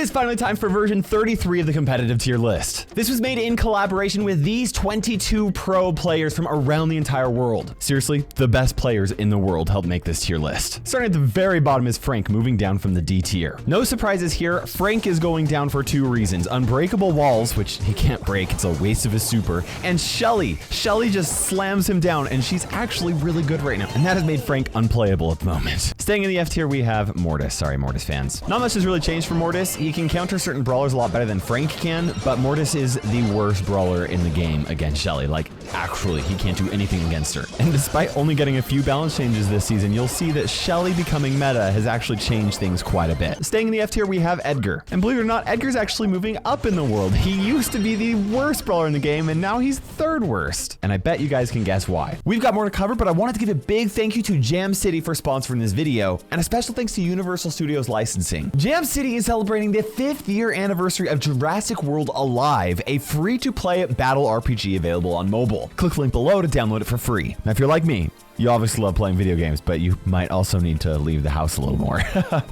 is finally time for version 33 of the competitive tier list. This was made in collaboration with these 22 pro players from around the entire world. Seriously, the best players in the world helped make this tier list. Starting at the very bottom is Frank, moving down from the D tier. No surprises here, Frank is going down for two reasons. Unbreakable walls, which he can't break, it's a waste of his super, and Shelly. Shelly just slams him down, and she's actually really good right now, and that has made Frank unplayable at the moment. Staying in the F tier, we have Mortis. Sorry, Mortis fans. Not much has really changed for Mortis. He can counter certain brawlers a lot better than Frank can, but Mortis is the worst brawler in the game against Shelly. Like, actually, he can't do anything against her. And despite only getting a few balance changes this season, you'll see that Shelly becoming meta has actually changed things quite a bit. Staying in the F tier, we have Edgar. And believe it or not, Edgar's actually moving up in the world. He used to be the worst brawler in the game, and now he's third worst. And I bet you guys can guess why. We've got more to cover, but I wanted to give a big thank you to Jam City for sponsoring this video, and a special thanks to Universal Studios Licensing. Jam City is celebrating the 5th year anniversary of Jurassic World Alive, a free-to-play battle RPG available on mobile. Click the link below to download it for free. Now, if you're like me, you obviously love playing video games, but you might also need to leave the house a little more.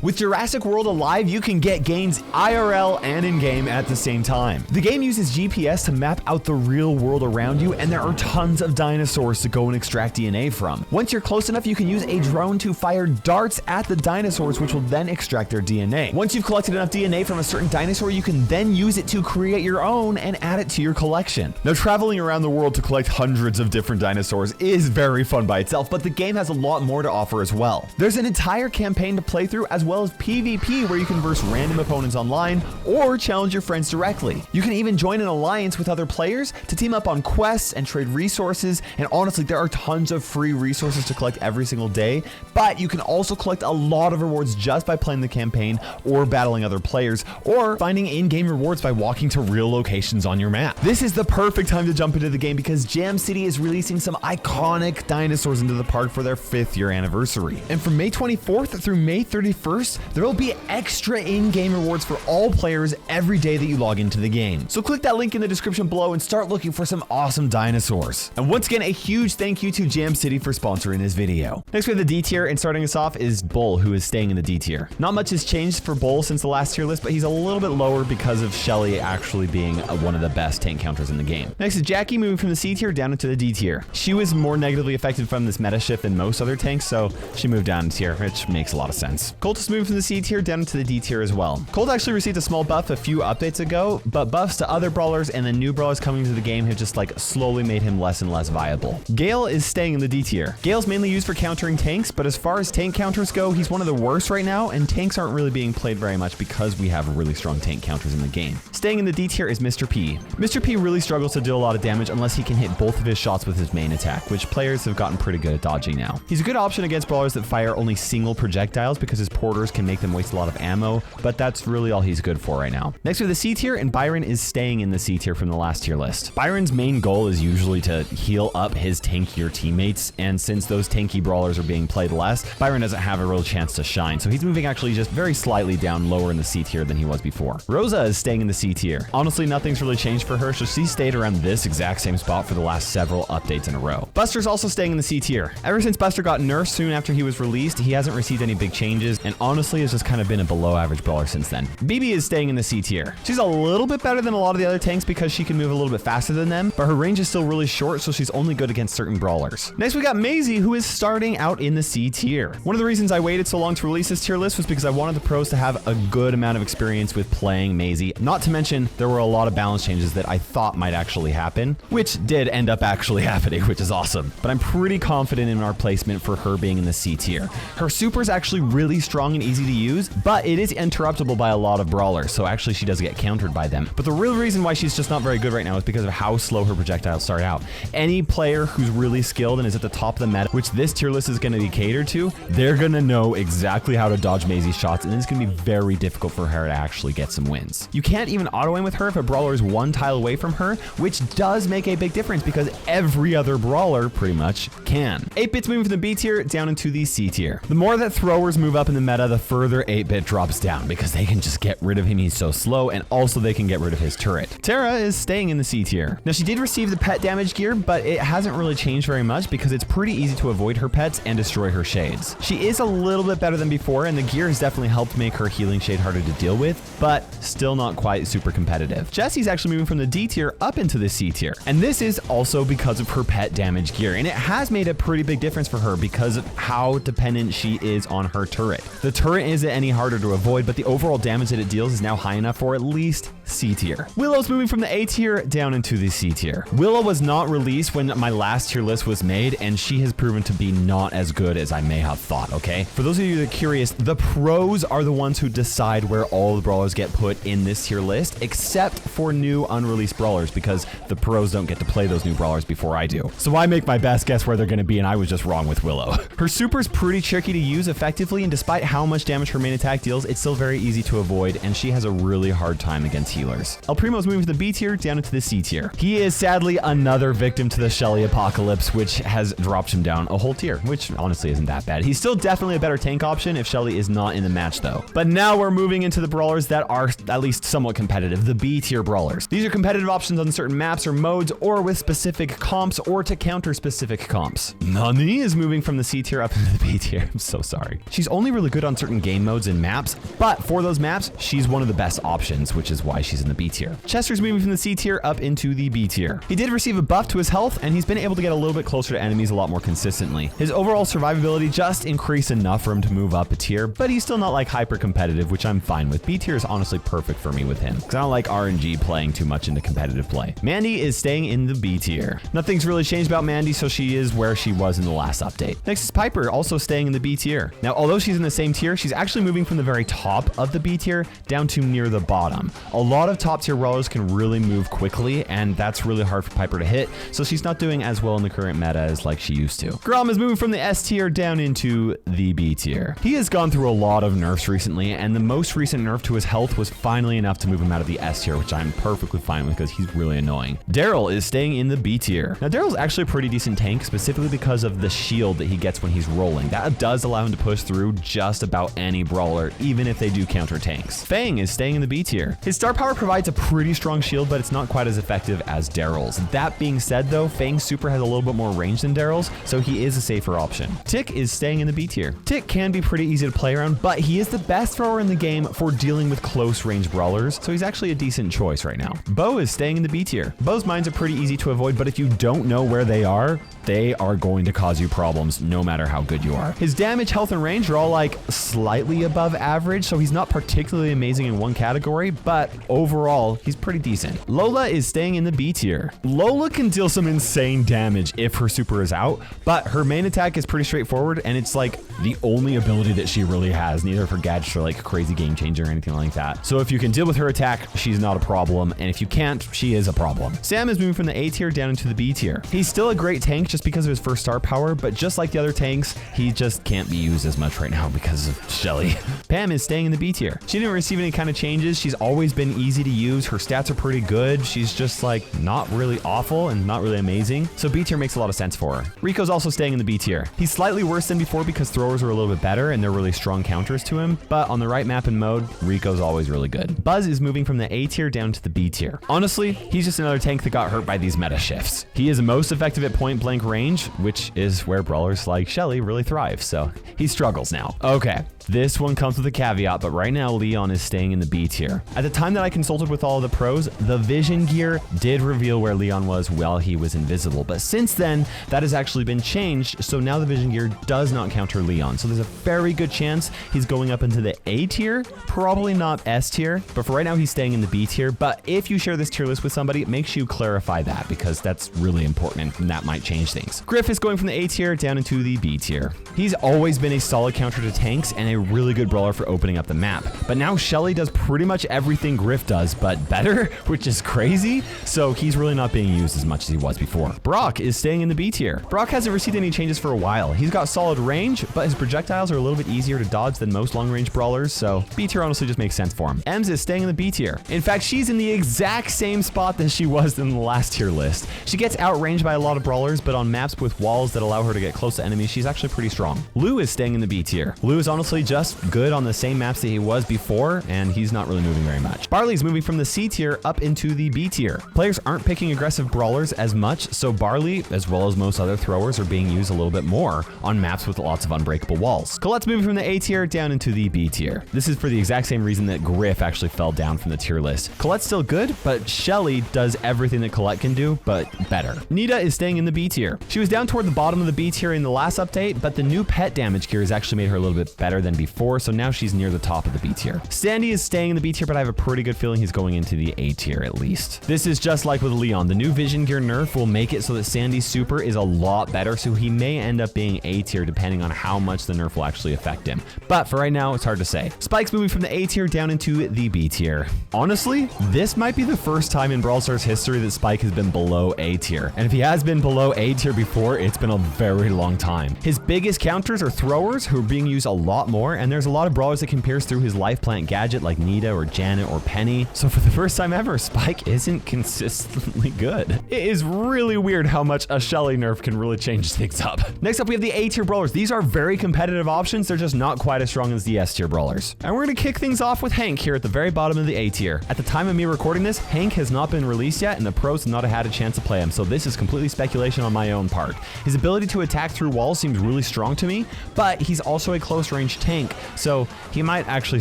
With Jurassic World Alive, you can get gains IRL and in-game at the same time. The game uses GPS to map out the real world around you, and there are tons of dinosaurs to go and extract DNA from. Once you're close enough, you can use a drone to fire darts at the dinosaurs, which will then extract their DNA. Once you've collected enough DNA from a certain dinosaur, you can then use it to create your own and add it to your collection. Now, traveling around the world to collect hundreds of different dinosaurs is very fun by itself, but the game has a lot more to offer as well. There's an entire campaign to play through, as well as PvP, where you can verse random opponents online or challenge your friends directly. You can even join an alliance with other players to team up on quests and trade resources, and honestly, there are tons of free resources to collect every single day, but you can also collect a lot of rewards just by playing the campaign or battling other players, or finding in-game rewards by walking to real locations on your map. This is the perfect time to jump into the game because Jam City is releasing some iconic dinosaurs into the park for their 5th year anniversary. And from May 24th through May 31st, there will be extra in-game rewards for all players every day that you log into the game. So click that link in the description below and start looking for some awesome dinosaurs. And once again, a huge thank you to Jam City for sponsoring this video. Next we have the D tier, and starting us off is Bull, who is staying in the D tier. Not much has changed for Bull since the last tier list, but he's a little bit lower because of Shelly actually being one of the best tank counters in the game. Next is Jackie, moving from the C tier down into the D tier. She was more negatively affected from this meta shift than most other tanks, so she moved down to tier, which makes a lot of sense. Colt has moved from the C tier down into the D tier as well. Colt actually received a small buff a few updates ago, but buffs to other brawlers and the new brawlers coming to the game have just like slowly made him less and less viable. Gale is staying in the D tier. Gale's mainly used for countering tanks, but as far as tank counters go, he's one of the worst right now, and tanks aren't really being played very much because we have really strong tank counters in the game. Staying in the D tier is Mr. P. Mr. P really struggles to do a lot of damage unless he can hit both of his shots with his main attack, which players have gotten pretty good at dodging now. He's a good option against brawlers that fire only single projectiles because his porters can make them waste a lot of ammo, but that's really all he's good for right now. Next we have the C tier, and Byron is staying in the C tier from the last tier list. Byron's main goal is usually to heal up his tankier teammates, and since those tanky brawlers are being played less, Byron doesn't have a real chance to shine, so he's moving actually just very slightly down lower in the C tier than he was before. Rosa is staying in the C tier. Honestly, nothing's really changed for her, so she stayed around this exact same spot for the last several updates in a row. Buster's also staying in the C tier. Ever since Buster got nerfed soon after he was released, he hasn't received any big changes, and honestly has just kind of been a below average brawler since then. BB is staying in the C tier. She's a little bit better than a lot of the other tanks because she can move a little bit faster than them, but her range is still really short, so she's only good against certain brawlers. Next we got Maisie, who is starting out in the C tier. One of the reasons I waited so long to release this tier list was because I wanted the pros to have a good amount of experience with playing Maisie. Not to mention, there were a lot of balance changes that I thought might actually happen, which did end up actually happening, which is awesome. But I'm pretty confident in our placement for her being in the C tier. Her super is actually really strong and easy to use, but it is interruptible by a lot of brawlers, so actually she does get countered by them. But the real reason why she's just not very good right now is because of how slow her projectiles start out. Any player who's really skilled and is at the top of the meta, which this tier list is going to be catered to, they're going to know exactly how to dodge Maisie's shots, and it's going to be very difficult for her to actually get some wins. You can't even auto-aim with her if a brawler is one tile away from her, which does make a big difference because every other brawler pretty much can can. 8-Bit's moving from the B tier down into the C tier. The more that throwers move up in the meta, the further 8-Bit drops down because they can just get rid of him. He's so slow, and also they can get rid of his turret. Terra is staying in the C tier. Now, she did receive the pet damage gear, but it hasn't really changed very much because it's pretty easy to avoid her pets and destroy her shades. She is a little bit better than before, and the gear has definitely helped make her healing shade harder to deal with, but still not quite super competitive. Jessie's actually moving from the D tier up into the C tier, and this is also because of her pet damage gear, and it has made a pretty big difference for her because of how dependent she is on her turret. The turret isn't any harder to avoid, but the overall damage that it deals is now high enough for at least C tier. Willow's moving from the A tier down into the C tier. Willow was not released when my last tier list was made, and she has proven to be not as good as I may have thought, okay? For those of you that are curious, the pros are the ones who decide where all the brawlers get put in this tier list, except for new unreleased brawlers, because the pros don't get to play those new brawlers before I do. So I make my best guess where they're going to be, and I was just wrong with Willow. Her super's pretty tricky to use effectively, and despite how much damage her main attack deals, it's still very easy to avoid, and she has a really hard time against healers. El Primo's moving from the B tier down into the C tier. He is sadly another victim to the Shelly apocalypse, which has dropped him down a whole tier, which honestly isn't that bad. He's still definitely a better tank option if Shelly is not in the match though. But now we're moving into the brawlers that are at least somewhat competitive, the B tier brawlers. These are competitive options on certain maps or modes, or with specific comps, or to counter specific comps. Nani is moving from the C tier up into the B tier. I'm so sorry. She's only really good on certain game modes and maps, but for those maps, she's one of the best options, which is why she's in the B tier. Chester's moving from the C tier up into the B tier. He did receive a buff to his health, and he's been able to get a little bit closer to enemies a lot more consistently. His overall survivability just increased enough for him to move up a tier, but he's still not like hyper competitive, which I'm fine with. B tier is honestly perfect for me with him, because I don't like RNG playing too much into competitive play. Mandy is staying in the B tier. Nothing's really changed about Mandy, so she is where she was in the last update. Next is Piper, also staying in the B tier. Now, although she's in the same tier, she's actually moving from the very top of the B tier down to near the bottom. A lot of top tier brawlers can really move quickly, and that's really hard for Piper to hit, so she's not doing as well in the current meta as like she used to. Grom is moving from the S tier down into the B tier. He has gone through a lot of nerfs recently, and the most recent nerf to his health was finally enough to move him out of the S tier, which I'm perfectly fine with because he's really annoying. Daryl is staying in the B tier. Now, Daryl's actually a pretty decent tank, specifically because of the shield that he gets when he's rolling. That does allow him to push through just about any brawler, even if they do counter tanks. Fang is staying in the B tier. His star power provides a pretty strong shield, but it's not quite as effective as Daryl's. That being said though, Fang's super has a little bit more range than Daryl's, so he is a safer option. Tick is staying in the B tier. Tick can be pretty easy to play around, but he is the best thrower in the game for dealing with close range brawlers, so he's actually a decent choice right now. Bo is staying in the B tier. Bo's mines are pretty easy to avoid, but if you don't know where they are going to cause you problems no matter how good you are. His damage, health, and range are all like slightly above average, so he's not particularly amazing in one category, but overall, he's pretty decent. Lola is staying in the B tier. Lola can deal some insane damage if her super is out, but her main attack is pretty straightforward, and it's like the only ability that she really has. Neither of her gadgets are like crazy game changer or anything like that. So if you can deal with her attack, she's not a problem, and if you can't, she is a problem. Sam is moving from the A tier down into the B tier. He's still a great tank just because of his first star power, but just like the other tanks, he just can't be used as much right now because of Shelly. Pam is staying in the B tier. She didn't receive any kind of changes. She's always been easy to use. Her stats are pretty good. She's just like not really awful and not really amazing. So B tier makes a lot of sense for her. Rico's also staying in the B tier. He's slightly worse than before because throwers were a little bit better and they're really strong counters to him, but on the right map and mode, Rico's always really good. Buzz is moving from the A tier down to the B tier. Honestly, he's just another tank that got hurt by these meta shifts. He is most effective at point blank range, which is where brawlers like Shelly really thrive, so he struggles now. Okay, this one comes with a caveat, but right now Leon is staying in the B tier. At the time that I consulted with all of the pros, the vision gear did reveal where Leon was while he was invisible, but since then that has actually been changed, so now the vision gear does not counter Leon, so there's a very good chance he's going up into the A tier, probably not S tier, but for right now he's staying in the B tier. But if you share this tier list with somebody, make sure you clarify that because that's really important and that might change things. Griff is going from the A tier down into the B tier. He's always been a solid counter to tanks and a really good brawler for opening up the map, but now Shelly does pretty much everything Griff does, but better, which is crazy, so he's really not being used as much as he was before. Brock is staying in the B tier. Brock hasn't received any changes for a while. He's got solid range, but his projectiles are a little bit easier to dodge than most long-range brawlers, so B tier honestly just makes sense for him. Ems is staying in the B tier. In fact, she's in the exact same spot that she was in the last tier list. She gets outranged by a lot of brawlers, but on maps with with walls that allow her to get close to enemies, she's actually pretty strong. Lou is staying in the B tier. Lou is honestly just good on the same maps that he was before, and he's not really moving very much. Barley's moving from the C tier up into the B tier. Players aren't picking aggressive brawlers as much, so Barley, as well as most other throwers, are being used a little bit more on maps with lots of unbreakable walls. Colette's moving from the A tier down into the B tier. This is for the exact same reason that Griff actually fell down from the tier list. Colette's still good, but Shelly does everything that Colette can do, but better. Nita is staying in the B tier. She was down toward the bottom of the B tier in the last update, but the new pet damage gear has actually made her a little bit better than before, so now she's near the top of the B tier. Sandy is staying in the B tier, but I have a pretty good feeling he's going into the A tier at least. This is just like with Leon. The new vision gear nerf will make it so that Sandy's super is a lot better, so he may end up being A tier depending on how much the nerf will actually affect him. But for right now, it's hard to say. Spike's moving from the A tier down into the B tier. Honestly, this might be the first time in Brawl Stars history that Spike has been below A tier. And if he has been below A tier before, it's been a very long time. His biggest counters are throwers, who are being used a lot more, and there's a lot of brawlers that can pierce through his life plant gadget like Nita or Janet or Penny. So for the first time ever, Spike isn't consistently good. It is really weird how much a Shelly nerf can really change things up. Next up, we have the A tier brawlers. These are very competitive options. They're just not quite as strong as the S tier brawlers. And we're gonna kick things off with Hank here at the very bottom of the A tier. At the time of me recording this, Hank has not been released yet, and the pros have not had a chance to play him, so this is completely speculation on my own part. His ability to attack through walls seems really strong to me, but he's also a close range tank, so he might actually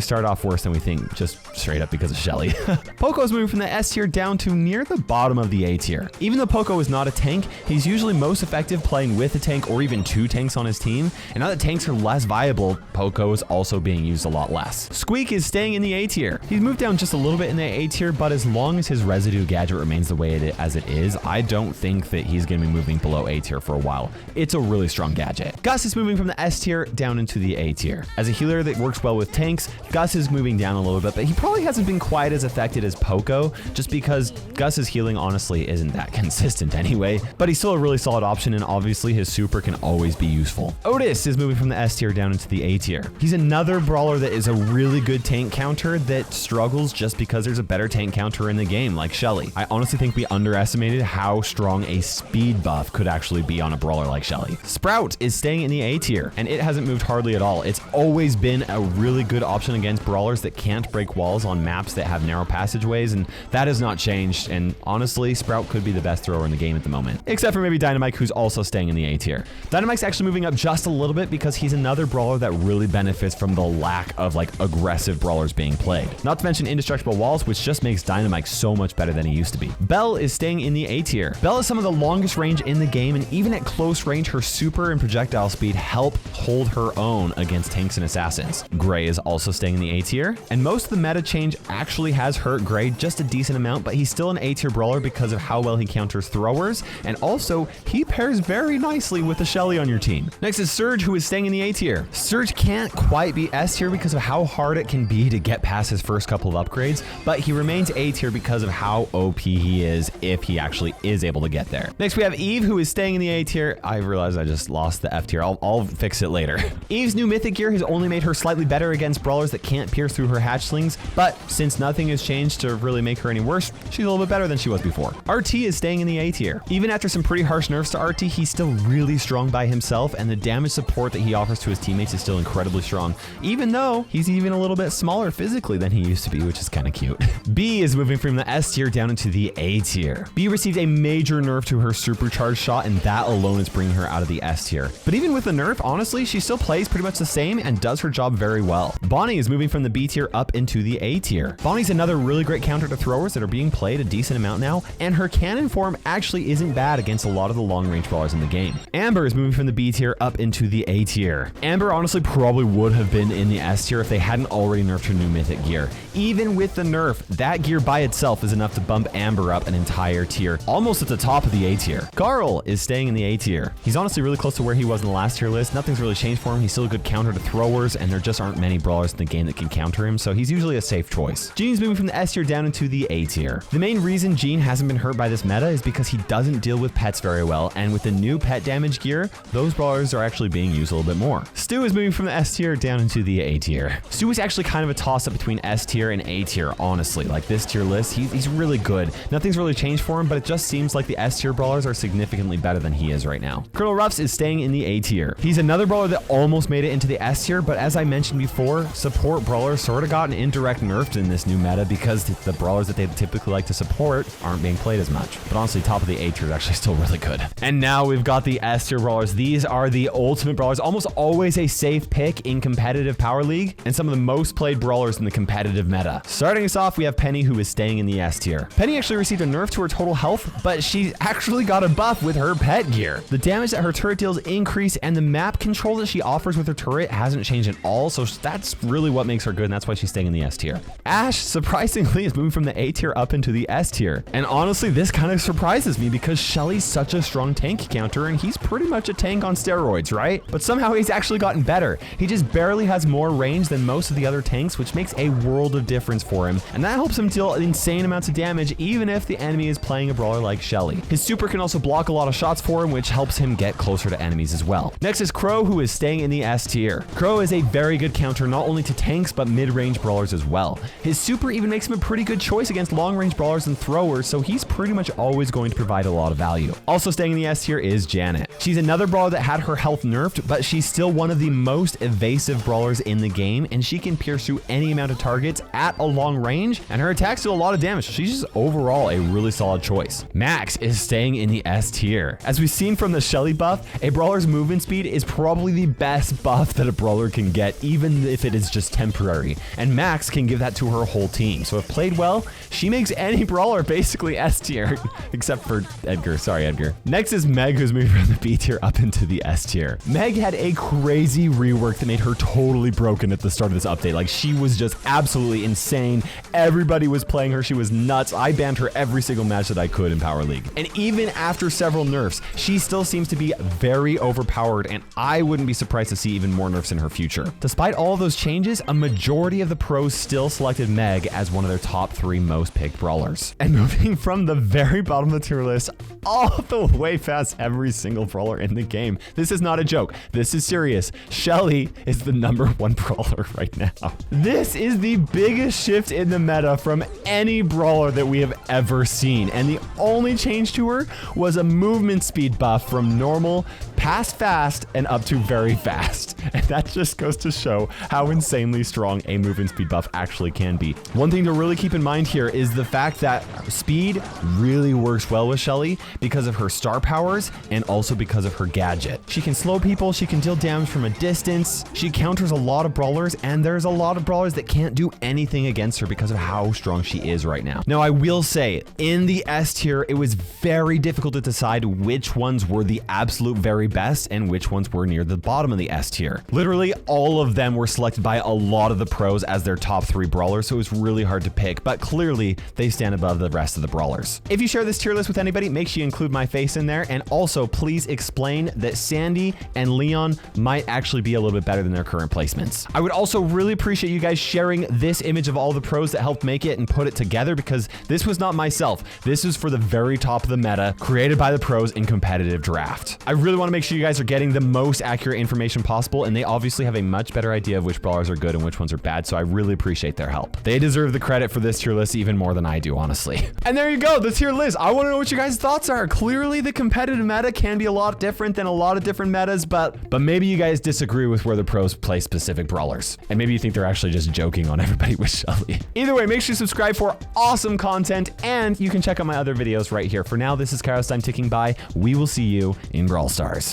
start off worse than we think, just straight up because of Shelly. Poco's moving from the S tier down to near the bottom of the A tier. Even though Poco is not a tank, he's usually most effective playing with a tank or even two tanks on his team, and now that tanks are less viable, Poco is also being used a lot less. Squeak is staying in the A tier. He's moved down just a little bit in the A tier, but as long as his residue gadget remains the way as it is, I don't think that he's going to be moving below A tier for a while. It's a really strong gadget. Gus is moving from the S tier down into the A tier. As a healer that works well with tanks, Gus is moving down a little bit, but he probably hasn't been quite as affected as Poco, just because Gus's healing honestly isn't that consistent anyway, but he's still a really solid option, and obviously his super can always be useful. Otis is moving from the S tier down into the A tier. He's another brawler that is a really good tank counter that struggles just because there's a better tank counter in the game, like Shelly. I honestly think we underestimated how strong a speed buff could actually be on a brawler like Shelly. Sprout is staying in the A tier, and it hasn't moved hardly at all. It's always been a really good option against brawlers that can't break walls on maps that have narrow passageways, and that has not changed, and honestly, Sprout could be the best thrower in the game at the moment. Except for maybe Dynamite, who's also staying in the A tier. Dynamite's actually moving up just a little bit because he's another brawler that really benefits from the lack of like aggressive brawlers being played. Not to mention indestructible walls, which just makes Dynamite so much better than he used to be. Belle is staying in the A tier. Belle is some of the longest range in the game, and even at close range, her super and projectile speed help hold her own against tanks and assassins. Gray is also staying in the A tier, and most of the meta change actually has hurt Gray just a decent amount, but he's still an A tier brawler because of how well he counters throwers, and also he pairs very nicely with the Shelly on your team. Next is Surge, who is staying in the A tier. Surge can't quite be S tier because of how hard it can be to get past his first couple of upgrades, but he remains A tier because of how OP he is if he actually is able to get there. Next we have Eve, who is staying in the A tier. I realized I just lost the F tier. I'll fix it later. Eve's new mythic gear has only made her slightly better against brawlers that can't pierce through her hatchlings, but since nothing has changed to really make her any worse, she's a little bit better than she was before. RT is staying in the A tier. Even after some pretty harsh nerfs to RT, he's still really strong by himself, and the damage support that he offers to his teammates is still incredibly strong, even though he's even a little bit smaller physically than he used to be, which is kind of cute. B is moving from the S tier down into the A tier. B received a major nerf to her supercharged shot, and that alone is bringing her out of the S tier. But even with the nerf, honestly, she still plays pretty much the same and does her job very well. Bonnie is moving from the B tier up into the A tier. Bonnie's another really great counter to throwers that are being played a decent amount now, and her cannon form actually isn't bad against a lot of the long range brawlers in the game. Amber is moving from the B tier up into the A tier. Amber honestly probably would have been in the S tier if they hadn't already nerfed her new mythic gear. Even with the nerf, that gear by itself is enough to bump Amber up an entire tier, almost at the top of the A tier. Carl is staying in the A tier. He's honestly really close to where he was in the last tier list. Nothing's really changed for him. He's still a good counter to throwers, and there just aren't many brawlers in the game that can counter him, so he's usually a safe choice. Gene's moving from the S tier down into the A tier. The main reason Gene hasn't been hurt by this meta is because he doesn't deal with pets very well, and with the new pet damage gear, those brawlers are actually being used a little bit more. Stu is moving from the S tier down into the A tier. Stu is actually kind of a toss-up between S tier and A tier, honestly. Like this tier list, he's really good. Nothing's really changed for him, but it just seems like the S tier brawlers are significantly better than he he is right now. Colonel Ruffs is staying in the A tier. He's another brawler that almost made it into the S tier, but as I mentioned before, support brawlers sort of got an indirect nerfed in this new meta because the brawlers that they typically like to support aren't being played as much. But honestly, top of the A tier is actually still really good. And now we've got the S tier brawlers. These are the ultimate brawlers, almost always a safe pick in competitive Power League, and some of the most played brawlers in the competitive meta. Starting us off, we have Penny, who is staying in the S tier. Penny actually received a nerf to her total health, but she actually got a buff with her pet gear. The damage that her turret deals increase, and the map control that she offers with her turret hasn't changed at all, so that's really what makes her good, and that's why she's staying in the S tier. Ash, surprisingly, is moving from the A tier up into the S tier. And honestly, this kind of surprises me because Shelly's such a strong tank counter, and he's pretty much a tank on steroids, right? But somehow he's actually gotten better. He just barely has more range than most of the other tanks, which makes a world of difference for him, and that helps him deal insane amounts of damage even if the enemy is playing a brawler like Shelly. His super can also block a lot of shots for him, which helps him get closer to enemies as well. Next is Crow, who is staying in the S tier. Crow is a very good counter not only to tanks but mid-range brawlers as well. His super even makes him a pretty good choice against long-range brawlers and throwers, so he's pretty much always going to provide a lot of value. Also staying in the S tier is Janet. She's another brawler that had her health nerfed, but she's still one of the most evasive brawlers in the game, and she can pierce through any amount of targets at a long range, and her attacks do a lot of damage. She's just overall a really solid choice. Max is staying in the S tier. As we've seen from the Shelly buff, a brawler's movement speed is probably the best buff that a brawler can get, even if it is just temporary, and Max can give that to her whole team. So if played well, she makes any brawler basically S tier, except for Edgar. Sorry, Edgar. Next is Meg, who's moving from the B tier up into the S tier. Meg had a crazy rework that made her totally broken at the start of this update. Like, she was just absolutely insane. Everybody was playing her. She was nuts. I banned her every single match that I could in Power League. And even after several nerfs, she still seems to be very overpowered, and I wouldn't be surprised to see even more nerfs in her future. Despite all of those changes, a majority of the pros still selected Meg as one of their top 3 most picked brawlers. And moving from the very bottom of the tier list all the way past every single brawler in the game. This is not a joke. This is serious. Shelly is the #1 brawler right now. This is the biggest shift in the meta from any brawler that we have ever seen, and the only change to her was a movement speed buff from normal past fast and up to very fast. And that just goes to show how insanely strong a movement speed buff actually can be. One thing to really keep in mind here is the fact that speed really works well with Shelly because of her star powers and also because of her gadget. She can slow people, she can deal damage from a distance, she counters a lot of brawlers, and there's a lot of brawlers that can't do anything against her because of how strong she is right now. Now, I will say, in the S tier, it was very difficult to decide which ones were the absolute very best and which ones were near the bottom of the S tier. Literally, all of them were selected by a lot of the pros as their top 3 brawlers, so it was really hard to pick, but clearly, they stand above the rest of the brawlers. If you share this tier list with anybody, make sure you include my face in there, and also please explain that Sandy and Leon might actually be a little bit better than their current placements. I would also really appreciate you guys sharing this image of all the pros that helped make it and put it together, because this was not myself. This is for the very top of the meta, created by the pros in competitive draft. I really want to make sure you guys are getting the most accurate information possible, and they obviously have a much better idea of which brawlers are good and which ones are bad, so I really appreciate their help. They deserve the credit for this tier list even more than I do, honestly. And there you go, the tier list. I want to know what you guys' thoughts are. Clearly, the competitive meta can be a lot different than a lot of different metas, but maybe you guys disagree with where the pros play specific brawlers, and maybe you think they're actually just joking on everybody with Shelly. Either way, make sure you subscribe for awesome content, and you can check out my other videos right here. For now, this is KairosTime ticking by. We will see you in Brawl Stars.